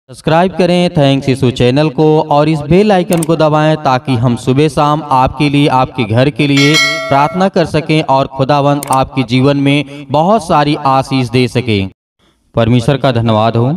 Subscribe करें thanks यीशु channel को और इस बेल आइकन को दबाएं ताकि हम सुबह शाम आपके लिए आपके घर के लिए प्रार्थना कर सकें और खुदावंद आपके जीवन में बहुत सारी आशीष दे सकें। परमेश्वर का धन्यवाद हो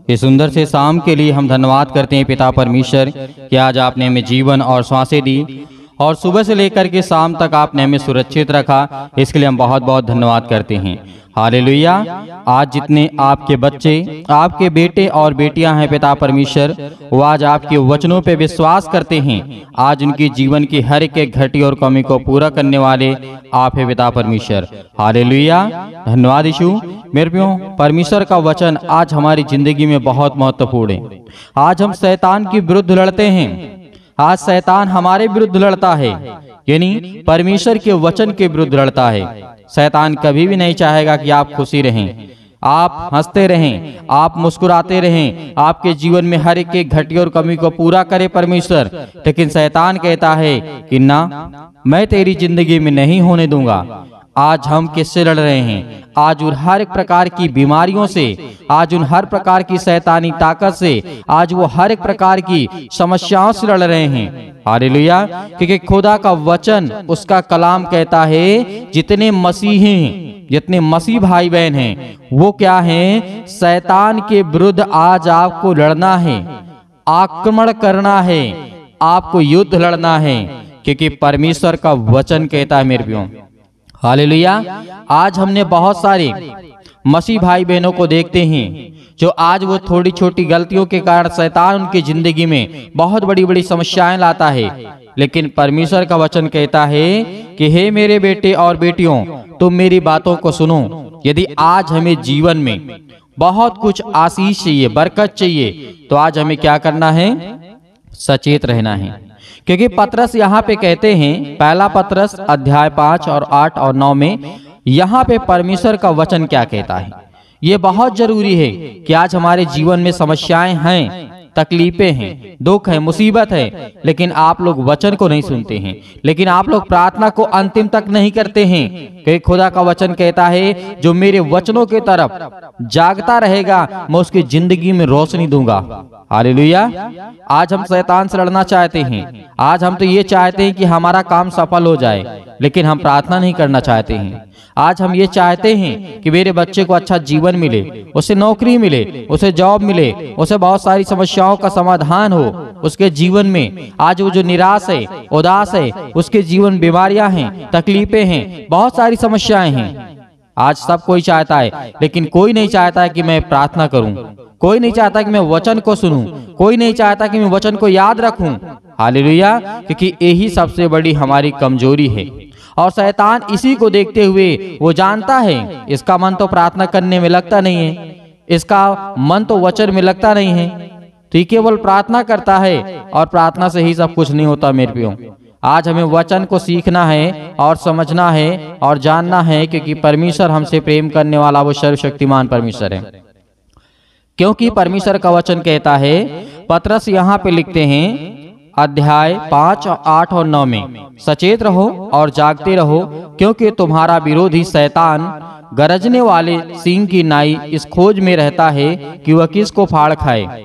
इस सुंदर से शाम के लिए हम धन्यवाद करते हैं पिता परमेश्वर कि आज आपने हमें जीवन और सांसें दी और सुबह से लेकर के शाम तक आपने हमें सुरक्षित रखा। इसके लिए हम बहुत बहुत धन्यवाद करते हैं। हालेलुया। आज जितने आपके बच्चे आपके बेटे और बेटियां हैं पिता परमेश्वर, वो आज आपके वचनों पे विश्वास करते हैं। आज उनके जीवन की हर एक घटी और कमी को पूरा करने वाले आप है पिता परमेश्वर। हालेलुया। धन्यवाद यीशु। मेरे प्रियो, परमेश्वर का वचन आज हमारी जिंदगी में बहुत महत्वपूर्ण है। आज हम शैतान के विरुद्ध लड़ते हैं। आज शैतान हमारे विरुद्ध लड़ता है, यानी परमेश्वर के वचन के विरुद्ध लड़ता है। शैतान कभी भी नहीं चाहेगा कि आप खुशी रहें, आप हंसते रहें, आप मुस्कुराते रहें, आपके जीवन में हर एक घटी और कमी को पूरा करे परमेश्वर। लेकिन शैतान कहता है कि ना, मैं तेरी जिंदगी में नहीं होने दूंगा। आज हम किससे लड़ रहे हैं? आज उन हर एक प्रकार की बीमारियों से, आज उन हर प्रकार की शैतानी ताकत से, आज वो हर एक प्रकार की समस्याओं से लड़ रहे हैं। हालेलुया। क्योंकि खुदा का वचन, उसका कलाम कहता है जितने मसीह हैं, जितने मसीह भाई बहन हैं, वो क्या हैं? शैतान के विरुद्ध आज आपको लड़ना है, आक्रमण करना है, आपको युद्ध लड़ना है। क्योंकि परमेश्वर का वचन कहता है मेरे प्रियो। हालेलुया। आज हमने बहुत सारे मसीह भाई बहनों को देखते हैं जो आज वो थोड़ी छोटी गलतियों के कारण शैतान उनकी जिंदगी में बहुत बड़ी बड़ी समस्याएं लाता है। लेकिन परमेश्वर का वचन कहता है कि हे मेरे बेटे और बेटियों, तुम मेरी बातों को सुनो। यदि आज हमें जीवन में बहुत कुछ आशीष चाहिए, बरकत चाहिए, तो आज हमें क्या करना है? सचेत रहना है। क्योंकि पतरस यहाँ पे कहते हैं, पहला पतरस अध्याय 5 और 8 और 9 में यहाँ पे परमेश्वर का वचन क्या कहता है। ये बहुत जरूरी है कि आज हमारे जीवन में समस्याएं हैं, तकलीफें हैं, दुख है, मुसीबत है, लेकिन आप लोग वचन को नहीं सुनते हैं, लेकिन आप लोग प्रार्थना को अंतिम तक नहीं करते हैं। क्योंकि खुदा का वचन कहता है जो मेरे वचनों के तरफ जागता रहेगा, मैं उसकी जिंदगी में रोशनी दूंगा। हालेलुया। आज हम शैतान से लड़ना चाहते हैं। आज हम तो ये चाहते हैं कि हमारा काम सफल हो जाए, लेकिन हम प्रार्थना नहीं करना चाहते हैं। आज हम ये चाहते हैं कि मेरे बच्चे को अच्छा जीवन मिले, उसे नौकरी मिले, उसे जॉब मिले, उसे बहुत सारी समस्याओं का समाधान हो उसके जीवन में। आज वो जो निराश है, उदास है, उसके जीवन बीमारियां हैं, तकलीफें हैं, बहुत सारी समस्याएं हैं। आज सब कोई चाहता है, लेकिन कोई नहीं चाहता है कि मैं प्रार्थना करूं, कोई नहीं चाहता कि मैं वचन को सुनूं, कोई नहीं चाहता कि मैं वचन को याद रखूं। हालेलुया। क्योंकि यही सबसे बड़ी हमारी कमजोरी है। और शैतान इसी को देखते हुए वो जानता है इसका मन तो प्रार्थना करने में लगता नहीं है, इसका मन तो वचन में लगता नहीं है, तो ये केवल प्रार्थना करता है और प्रार्थना से ही सब कुछ नहीं होता मेरे प्रियो। आज हमें वचन को सीखना है और समझना है और जानना है, क्योंकि परमेश्वर हमसे प्रेम करने वाला वो सर्वशक्तिमान परमेश्वर है। क्योंकि परमेश्वर का वचन कहता है, पतरस यहाँ पे लिखते हैं अध्याय 5 और 8 और 9 में, सचेत रहो और जागते रहो, क्योंकि तुम्हारा विरोधी शैतान गरजने वाले सिंह की नाई इस खोज में रहता है कि वह किसको फाड़ खाए।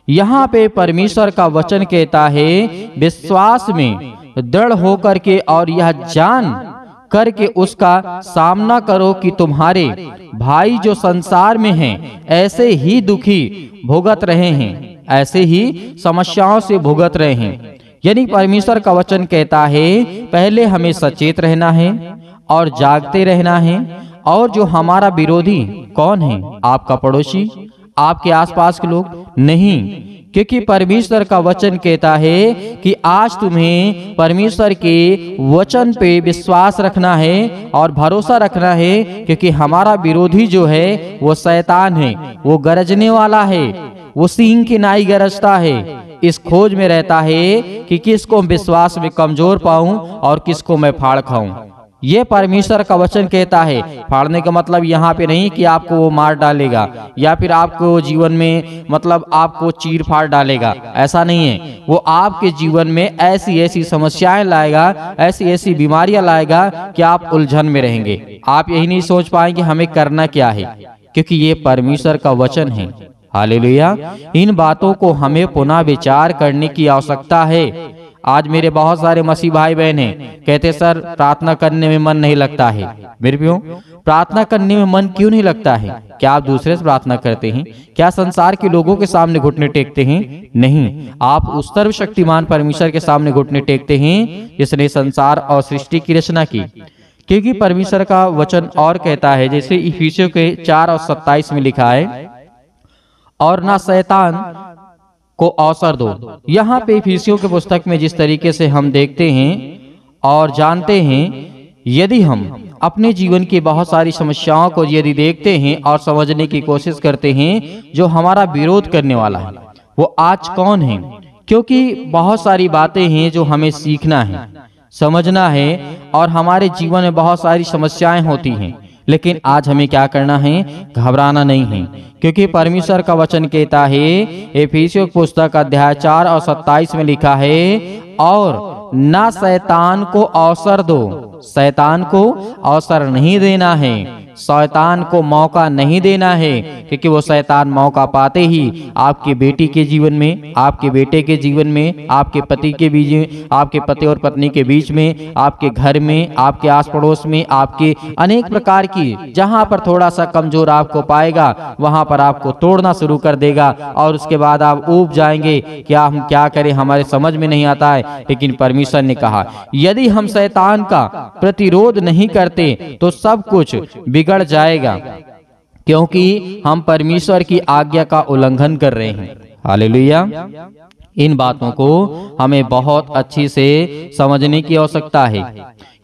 यहाँ पे परमेश्वर का वचन कहता है विश्वास में दृढ़ होकर के और यह जान करके उसका सामना करो कि तुम्हारे भाई जो संसार में हैं ऐसे ही दुखी भुगत रहे हैं, ऐसे ही समस्याओं से भुगत रहे हैं। यानी परमेश्वर का वचन कहता है पहले हमें सचेत रहना है और जागते रहना है। और जो हमारा विरोधी कौन है? आपका पड़ोसी, आपके आसपास के लोग नहीं। क्योंकि परमेश्वर का वचन कहता है कि आज तुम्हें परमेश्वर के वचन पे विश्वास रखना है और भरोसा रखना है। क्योंकि हमारा विरोधी जो है वो शैतान है, वो गरजने वाला है, वो सिंह की नाई गरजता है, इस खोज में रहता है कि किसको विश्वास में कमजोर पाऊं और किसको मैं फाड़ खाऊं। ये परमेश्वर का वचन कहता है। फाड़ने का मतलब यहाँ पे नहीं कि आपको वो मार डालेगा या फिर आपको जीवन में मतलब आपको चीर फाड़ डालेगा, ऐसा नहीं है। वो आपके जीवन में ऐसी ऐसी समस्याएं लाएगा, ऐसी ऐसी बीमारियां लाएगा कि आप उलझन में रहेंगे। आप यही नहीं सोच पाएंगे हमें करना क्या है, क्योंकि ये परमेश्वर का वचन है। हालेलुया। इन बातों को हमें पुनः विचार करने की आवश्यकता है। आज मेरे बहुत सारे मसीह भाई बहन हैं, कहते सर प्रार्थना करने में मन नहीं लगता है। मेरे प्रियो, प्रार्थना करने में मन क्यों नहीं लगता है? क्या आप दूसरे से प्रार्थना करते हैं? क्या संसार के लोगों के सामने घुटने टेकते हैं? नहीं, आप उस सर्वशक्तिमान परमेश्वर के सामने घुटने टेकते हैं जिसने संसार और सृष्टि की रचना की। क्योंकि परमेश्वर का वचन और कहता है, जैसे इफिसियों के 4:27 में लिखा है, और ना शैतान को अवसर दो। यहाँ पे इफिसियों के पुस्तक में जिस तरीके से हम देखते हैं और जानते हैं, यदि हम अपने जीवन की बहुत सारी समस्याओं को यदि देखते हैं और समझने की कोशिश करते हैं, जो हमारा विरोध करने वाला है वो आज कौन है? क्योंकि बहुत सारी बातें हैं जो हमें सीखना है, समझना है, और हमारे जीवन में बहुत सारी समस्याएं होती हैं। लेकिन आज हमें क्या करना है? घबराना नहीं है, क्योंकि परमेश्वर का वचन कहता है, इफिसियों पुस्तक अध्याय 4:27 में लिखा है, और ना शैतान को अवसर दो। शैतान को अवसर नहीं देना है, शैतान को मौका नहीं देना है, क्योंकि वो शैतान मौका पाते ही आपके बेटी के जीवन में, आपके बेटे के जीवन में, आपके पति के बीच में, आपके पति और पत्नी के बीच में, आपके घर में, आपके आस पड़ोस में, आपके अनेक प्रकार की, जहां पर थोड़ा सा कमजोर आपको पाएगा वहां पर आपको तोड़ना शुरू कर देगा, और उसके बाद आप ऊब जाएंगे, क्या हम क्या करें, हमारे समझ में नहीं आता है। लेकिन परमेश्वर ने कहा, यदि हम शैतान का प्रतिरोध नहीं करते तो सब कुछ बिगड़ जाएगा, क्योंकि हम परमेश्वर की आज्ञा का उल्लंघन कर रहे हैं। हालेलुया। इन बातों को हमें बहुत अच्छी से समझने की आवश्यकता है,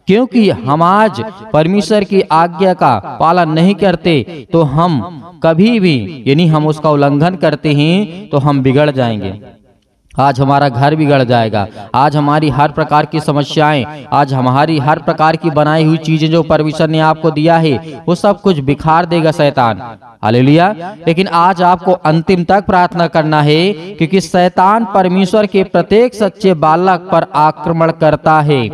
क्योंकि हम आज परमेश्वर की आज्ञा का पालन नहीं करते तो हम कभी भी, यानी हम उसका उल्लंघन करते हैं तो हम बिगड़ जाएंगे। आज हमारा घर बिगड़ जाएगा, आज हमारी हर प्रकार की समस्याएं, आज हमारी हर प्रकार की बनाई हुई चीजें जो परमेश्वर ने आपको दिया है वो सब कुछ बिखार देगा शैतान। हालेलुया। लेकिन आज आपको अंतिम तक प्रार्थना करना है, क्योंकि शैतान परमेश्वर के प्रत्येक सच्चे बालक पर आक्रमण करता है।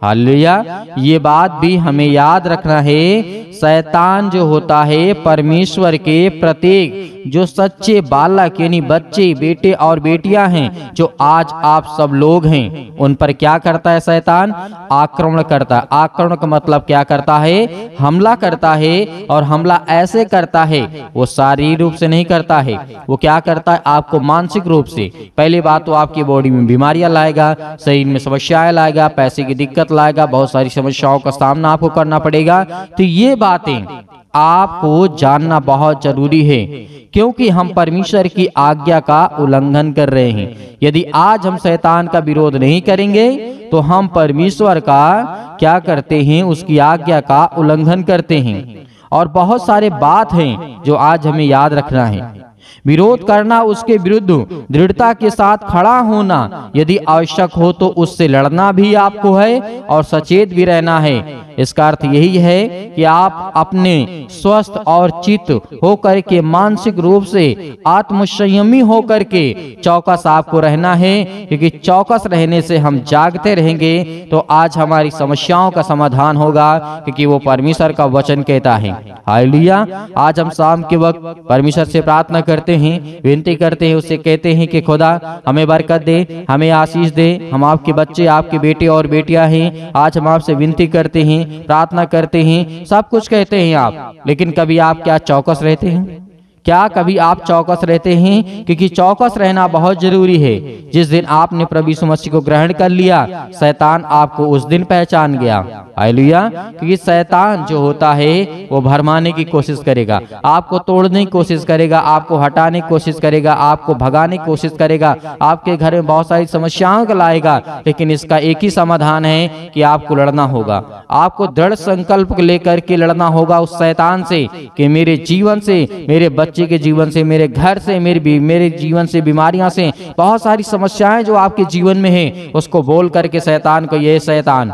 हालेलुया। ये बात भी हमें याद रखना है, शैतान जो होता है परमेश्वर के प्रत्येक जो सच्चे बालक यानी बच्चे, बेटे और बेटियां हैं, जो आज आप सब लोग हैं, उन पर क्या करता है शैतान? आक्रमण करता है। आक्रमण का मतलब क्या करता है? हमला करता है, और हमला ऐसे करता है, वो शारीरिक रूप से नहीं करता है, वो क्या करता है? आपको मानसिक रूप से। पहली बात तो आपकी बॉडी में बीमारियां लाएगा, शरीर में समस्याएं लाएगा, पैसे की दिक्कत लाएगा, बहुत सारी समस्याओं का सामना आपको करना पड़ेगा। तो ये बातें आपको जानना बहुत जरूरी है, क्योंकि हम परमेश्वर की आज्ञा का उल्लंघन कर रहे हैं। यदि आज हम शैतान का विरोध नहीं करेंगे तो हम परमेश्वर का क्या करते हैं? उसकी आज्ञा का उल्लंघन करते हैं। और बहुत सारे बात हैं जो आज हमें याद रखना है। विरोध करना, उसके विरुद्ध दृढ़ता के साथ खड़ा होना, यदि आवश्यक हो तो उससे लड़ना भी आपको है, और सचेत भी रहना है। इसका अर्थ यही है कि आप अपने स्वस्थ और चित्त होकर के, मानसिक रूप से आत्मसंयमी होकर के चौकस आपको रहना है, क्योंकि चौकस रहने से हम जागते रहेंगे तो आज हमारी समस्याओं का समाधान होगा, क्योंकि वो परमेश्वर का वचन कहता है। हालेलुया। आज हम शाम के वक्त परमेश्वर से प्रार्थना करते हैं, विनती करते हैं, उससे कहते हैं कि खुदा हमें बरकत दे, हमें आशीष दे। हम आपके बच्चे, आपके बेटे और बेटियां हैं, आज हम आपसे विनती करते हैं, प्रार्थना करते हैं, सब कुछ कहते हैं आप, लेकिन कभी आप क्या चौकस रहते हैं? क्या कभी आप चौकस रहते हैं? क्योंकि चौकस रहना बहुत जरूरी है। जिस दिन आपने प्रभु यीशु मसीह को ग्रहण कर लिया, शैतान आपको उस दिन पहचान गया। हालेलुया। क्योंकि शैतान जो होता है वो भरमाने की कोशिश करेगा, आपको तोड़ने की कोशिश करेगा, आपको हटाने की कोशिश करेगा, आपको भगाने की कोशिश करेगा, आपके घर में बहुत सारी समस्याओं को लाएगा। लेकिन इसका एक ही समाधान है कि आपको लड़ना होगा, आपको दृढ़ संकल्प लेकर के लड़ना होगा उस शैतान से, कि मेरे जीवन से, मेरे बच्चे के जीवन से, मेरे घर से, मेरे जीवन से, बीमारियां से, बहुत सारी समस्याएं जो आपके जीवन में है, उसको बोल करके शैतान को, ये शैतान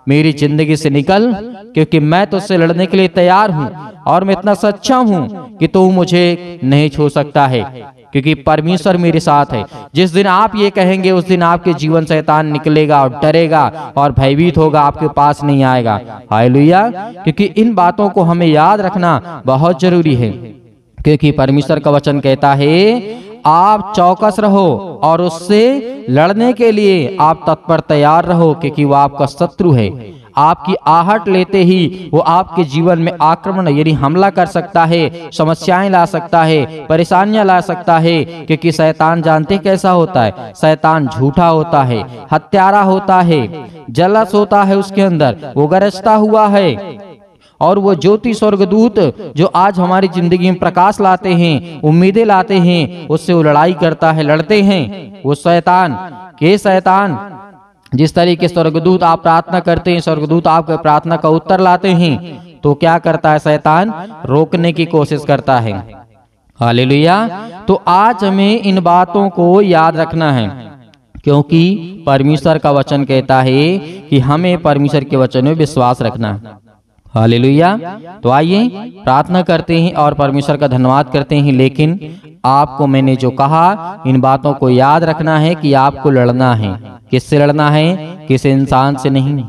मेरी जिंदगी से निकल, क्योंकि मैं तुझसे लड़ने के लिए तैयार हूं, और मैं इतना सच्चा हूं कि तू मुझे नहीं छू सकता है, क्योंकि परमेश्वर मेरे साथ है। जिस दिन आप ये कहेंगे उस दिन आपके जीवन शैतान निकलेगा और डरेगा और भयभीत होगा, आपके पास नहीं आएगा। हालेलुया। क्योंकि इन बातों को हमें याद रखना बहुत जरूरी है, क्योंकि परमेश्वर का वचन कहता है आप चौकस रहो और उससे लड़ने के लिए आप तत्पर तैयार रहो, क्योंकि वो आपका शत्रु है। आपकी आहट लेते ही वो आपके जीवन में आक्रमण यानी हमला कर सकता है, समस्याएं ला सकता है, परेशानियां ला सकता है। क्योंकि शैतान जानते कैसा होता है, शैतान झूठा होता है, हत्यारा होता है, जलस होता है, उसके अंदर वो गरजता हुआ है। और वो ज्योति स्वर्गदूत जो आज हमारी जिंदगी में प्रकाश लाते हैं, उम्मीदें लाते हैं, उससे वो लड़ाई करता है, लड़ते हैं। वो शैतान जिस तरीके स्वर्गदूत आप प्रार्थना करते हैं, स्वर्गदूत आपके प्रार्थना का उत्तर लाते हैं, तो क्या करता है शैतान, रोकने की कोशिश करता है। हालेलुया। तो आज हमें इन बातों को याद रखना है, क्योंकि परमेश्वर का वचन कहता है कि हमें परमेश्वर के वचन में विश्वास रखना है। हालेलुया। तो आइए प्रार्थना करते हैं और परमेश्वर का धन्यवाद करते हैं। लेकिन आपको मैंने जो कहा, इन बातों को याद रखना है कि आपको लड़ना है। किससे लड़ना है? किसी इंसान से नहीं,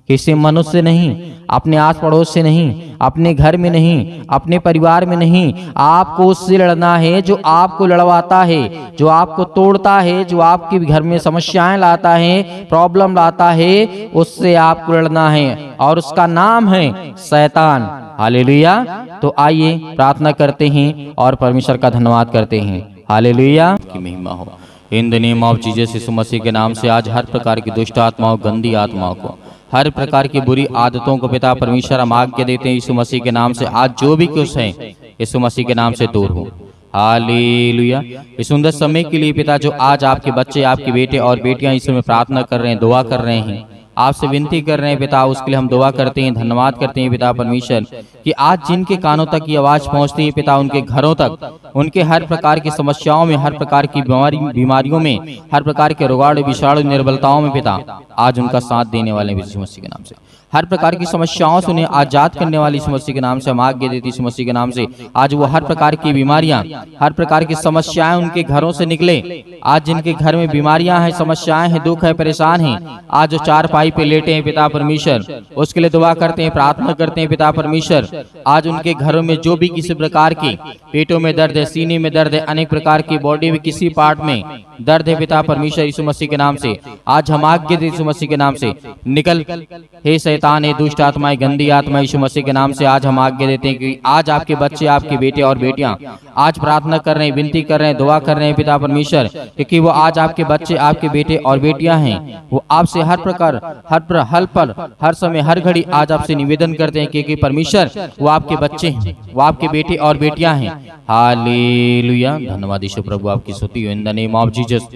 किसी मनुष्य से नहीं, अपने आस पड़ोस से नहीं, अपने घर में नहीं, अपने परिवार में नहीं। आपको उससे लड़ना है जो आपको लड़वाता है, जो आपको तोड़ता है, जो आपके घर में समस्याएं लाता है, प्रॉब्लम लाता है, उससे आपको लड़ना है और उसका नाम है शैतान। हालेलुया। तो आइए प्रार्थना करते हैं और परमेश्वर का धन्यवाद करते हैं। हालेलुया की महिमा हो। In the name of Jesus Yeshu Masih के नाम से आज हर प्रकार की दुष्ट आत्माओं, गंदी आत्माओं को, हर प्रकार की बुरी आदतों को पिता परमेश्वर हम आज्ञा देते हैं यीशु मसीह के नाम से। आज जो भी कुछ है यीशु मसीह के नाम से दूर हो। हालेलुया। इस सुंदर समय के लिए पिता, जो आज आपके बच्चे, आपके बेटे और बेटियां इस समय प्रार्थना कर रहे हैं, दुआ कर रहे हैं, आपसे विनती कर रहे हैं पिता, उसके लिए हम दुआ करते हैं, धन्यवाद करते हैं पिता परमेश्वर कि आज जिनके कानों तक ये आवाज पहुंचती है पिता, उनके घरों तक, उनके हर प्रकार की समस्याओं में, हर प्रकार की बीमारियों में, हर प्रकार के रोगाणु, विषाणु, निर्बलताओं में पिता आज उनका साथ देने वाले यीशु मसीह के नाम से। हर प्रकार की समस्याओं से उन्हें आजाद करने वाली यीशु मसीह के नाम से हम आज्ञा देती यीशु मसीह के नाम से। आज वो हर प्रकार की बीमारियां, हर प्रकार की समस्याएं उनके घरों से निकले। आज जिनके घर में बीमारियां हैं, समस्याएं हैं, दुख है, परेशान हैं, आज जो चारपाई पे लेटे हैं पिता परमेश्वर, उसके लिए दुआ करते हैं, प्रार्थना करते हैं पिता परमेश्वर। आज उनके घरों में जो भी किसी प्रकार की पेटों में दर्द है, सीने में दर्द है, अनेक प्रकार की बॉडी में किसी पार्ट में दर्द है पिता परमेश्वर यीशु मसीह के नाम से, आज हम आज्ञा देते यीशु मसीह के नाम से, निकल हे शैतान, हे दुष्ट आत्माएं, गंदी आत्मा, यीशु मसीह के नाम से आज हम आज्ञा देते हैं कि आज आपके बच्चे, आपके बेटे और बेटियां आज प्रार्थना कर रहे हैं, विनती कर रहे हैं, दुआ कर रहे हैं पिता परमेश्वर, क्योंकि वो आज आपके बच्चे, आपके बेटे और बेटियां हैं। वो आपसे हर प्रकार, हर पल, हर समय, हर घड़ी आज आपसे निवेदन करते हैं, क्योंकि परमेश्वर वो आपके बच्चे हैं, वो आपके बेटे और बेटियां हैं। हालेलुया। धन्यवाद यीशु प्रभु, आपकी स्तुति हो in the name of Jesus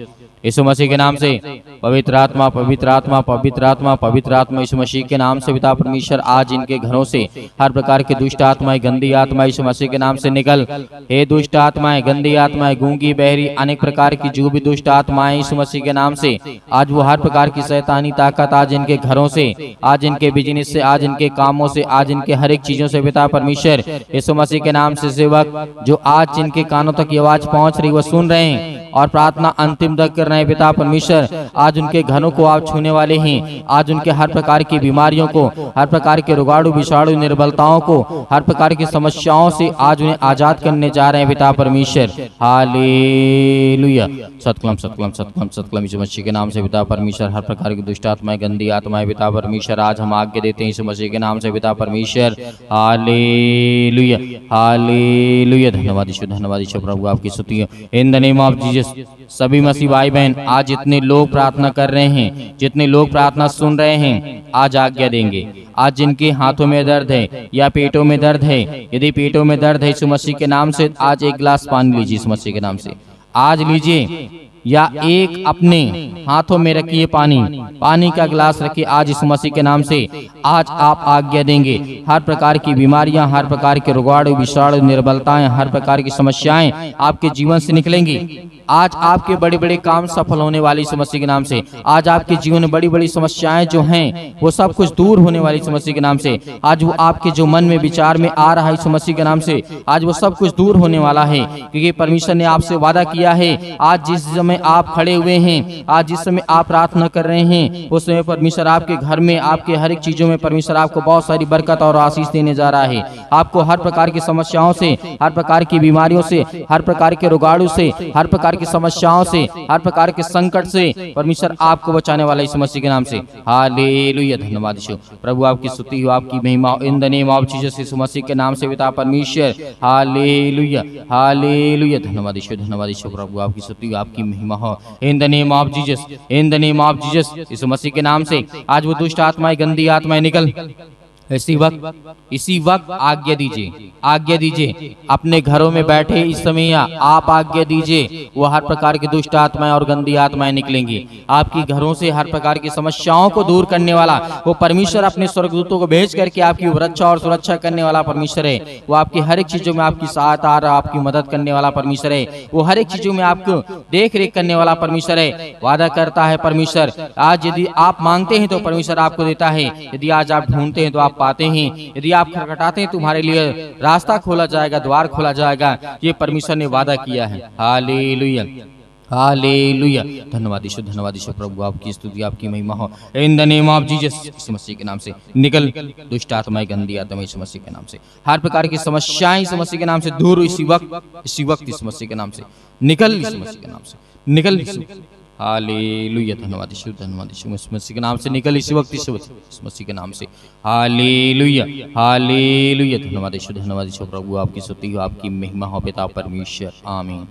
Yeshu Masih के नाम से। पवित्र आत्मा, पवित्र आत्मा, पवित्र आत्मा, पवित्र आत्मा यीशु मसीह के नाम से पिता परमेश्वर आज इनके घरों से हर प्रकार की दुष्ट आत्माएं, गंदी आत्मा यीशु मसीह के नाम से निकल। हे दुष्ट आत्माएं, गंदी आत्माएं, गूंगी, बहरी, अनेक प्रकार की जो भी दुष्ट आत्माएं यीशु मसीह के नाम से आज वो हर प्रकार की शैतानी ताकत आज इनके घरों से, आज इनके बिजनेस से, आज इनके कामों से, आज इनके हर एक चीजों से पिता परमेश्वर यीशु मसीह के नाम से सेवक जो आज जिनके कानों तक ये आवाज पहुंच रही, वो सुन रहे हैं और प्रार्थना अंतिम तक कर रहे हैं पिता परमेश्वर, आज उनके घरों को आप छूने वाले हैं। आज उनके हर प्रकार की बीमारियों को, हर प्रकार के रोगाणु, विषाणु, निर्बलताओं को, हर प्रकार की समस्याओं से आज उन्हें आजाद करने जा रहे हैं पिता परमेश्वर। हालेलुया। सतकलम सतकलम सतकलम सतकलम यीशु मसीह के नाम से पिता परमेश्वर हर प्रकार की दुष्ट आत्माएं, गंदी आत्माएं पिता परमेश्वर आज हम आज्ञा देते हैं यीशु मसीह के नाम से पिता परमेश्वर। Hallelujah, hallelujah. धन्यवाद यीशु प्रभु, आपकी स्तुति हो in the name of Jesus. सभी मसीह भाई बहन आज जितने लोग प्रार्थना कर रहे हैं, जितने लोग प्रार्थना सुन रहे हैं, आज आज्ञा देंगे। आज जिनके हाथों में दर्द है या पेटों में दर्द है, यदि पेटों में दर्द है यीशु मसीह के नाम से आज एक गिलास पानी लीजिए यीशु मसीह के नाम से, आज लीजिए, या एक अपने हाथों में रखिए, पानी का गिलास रखिए आज यीशु मसीह के नाम से। आज आप आज्ञा देंगे, हर प्रकार की बीमारियां, हर प्रकार के रोगाणु, विषाणु, निर्बलताएं, हर प्रकार की समस्याएं आपके जीवन से निकलेंगी। आज आपके बड़े बड़े काम सफल होने वाली यीशु मसीह के नाम से। आज आपके जीवन में बड़ी बड़ी समस्याएं जो हैं वो सब कुछ दूर होने वाली यीशु मसीह के नाम से। आज वो आपके जो मन में विचार में आ रहा है यीशु मसीह के नाम से, आज वो सब कुछ दूर होने वाला है, क्योंकि परमेश्वर ने आपसे वादा किया है आज जिस समय समय आप खड़े हुए हैं, आज जिस समय आप प्रार्थना कर रहे हैं, उस समय परमेश्वर आपके घर में, आपके हर एक चीजों में परमेश्वर आपको बहुत सारी बरकत और आशीष देने जा रहा है। आपको हर प्रकार की समस्याओं से, हर प्रकार की बीमारियों से, हर प्रकार के रोगाणु से, हर प्रकार की समस्याओं से, हर प्रकार के संकट से परमेश्वर आपको बचाने वाला इस मसीह के नाम से। हालेलुया, धन्यवाद यीशु। प्रभु आपकी स्तुति हो, आपकी महिमा in the name of Jesus Yeshu Masih के नाम से पिता परमेश्वर। हालेलुया, हालेलुया, धन्यवाद यीशु, धन्यवाद यीशु। प्रभु आपकी स्तुति हो, आपकी महिमा हो in the name of Jesus, in the name of Jesus Yeshu Masih के नाम से। आज वो दुष्ट आत्माएं, गंदी आत्माएं निकल इसी वक्त आज्ञा दीजिए, आज्ञा दीजिए। अपने घरों में बैठे इस समय आप आज्ञा दीजिए, वो हर प्रकार की दुष्ट आत्माएं और गंदी आत्माएं निकलेंगी। आपकी घरों से हर प्रकार की समस्याओं को दूर करने वाला वो परमेश्वर अपने स्वर्गदूतों को भेज करके आपकी रक्षा और सुरक्षा करने वाला परमेश्वर है। वो आपकी हर एक चीजों में आपकी सहायता और आपकी मदद करने वाला परमेश्वर है। वो हर एक चीजों में आपको देख रेख करने वाला परमेश्वर है। वादा करता है परमेश्वर, आज यदि आप मांगते हैं तो परमेश्वर आपको देता है, यदि आज आप ढूंढते हैं तो आप पाते हैं, यदि आप खटखटाते हैं तुम्हारे लिए रास्ता खोला जाएगा, द्वार खोला जाएगा। ये परमेश्वर ने वादा किया है। हालेलुया, हालेलुया, धन्यवाद यीशु, धन्यवाद यीशु। प्रभु आपकी स्तुति, आपकी महिमा हो in the name of Jesus Yeshu Masih के नाम से। निकल दुष्ट आत्माएं, गंदी आत्माएं यीशु मसीह के नाम से। हर प्रकार की समस्याएं यीशु मसीह के नाम से दूर इसी वक्त यीशु मसीह के नाम से निकल, यीशु मसीह के नाम से निकल यीशु। हालेलुया, धन्यवाद यीशु, धन्यवाद यीशु। यीशु मसीह के नाम से निकल इसी वक्त यीशु मसीह के नाम से। हालेलुया, हालेलुया, धन्यवाद यीशु, धन्यवाद यीशु। प्रभु आपकी स्तुति हो, आपकी महिमा हो पिता परमेश्वर, आमीन।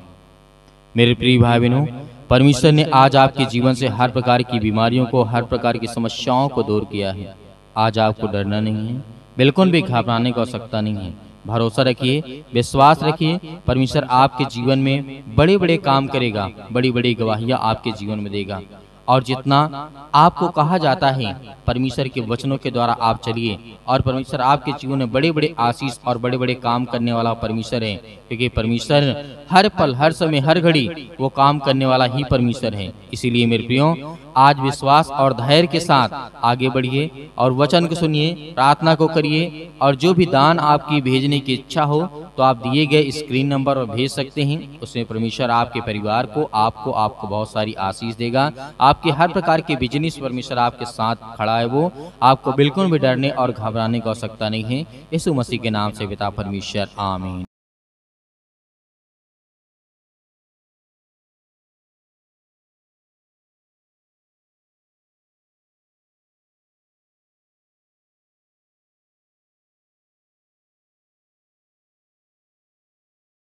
मेरे प्रिय भाई बहनों, परमेश्वर ने आज आपके जीवन से हर प्रकार की बीमारियों को, हर प्रकार की समस्याओं को दूर किया है। आज आपको डरना नहीं है, बिल्कुल भी घबराने की आवश्यकता नहीं है। भरोसा रखिए, विश्वास रखिए, परमेश्वर आपके जीवन में बड़े बड़े काम करेगा, बड़ी बड़ी गवाहियां आपके जीवन में देगा। और जितना आपको कहा जाता है, परमेश्वर के वचनों के द्वारा आप चलिए, और परमेश्वर आपके जीवन में बड़े बड़े आशीष और बड़े बड़े काम करने वाला परमेश्वर है। क्योंकि परमेश्वर हर पल, हर समय, हर घड़ी वो काम करने वाला ही परमेश्वर है। इसीलिए मेरे प्रियो, आज विश्वास और धैर्य के साथ आगे बढ़िए और वचन को सुनिए, प्रार्थना को करिए, और जो भी दान आपकी भेजने की इच्छा हो तो आप दिए गए स्क्रीन नंबर पर भेज सकते हैं। उसमें परमेश्वर आपके परिवार को, आपको बहुत सारी आशीष देगा। आपके हर प्रकार के बिजनेस परमेश्वर आपके साथ खड़ा है। वो आपको बिल्कुल भी डरने और घबराने की आवश्यकता नहीं है। यीशु मसीह के नाम से पिता परमेश्वर, आमीन।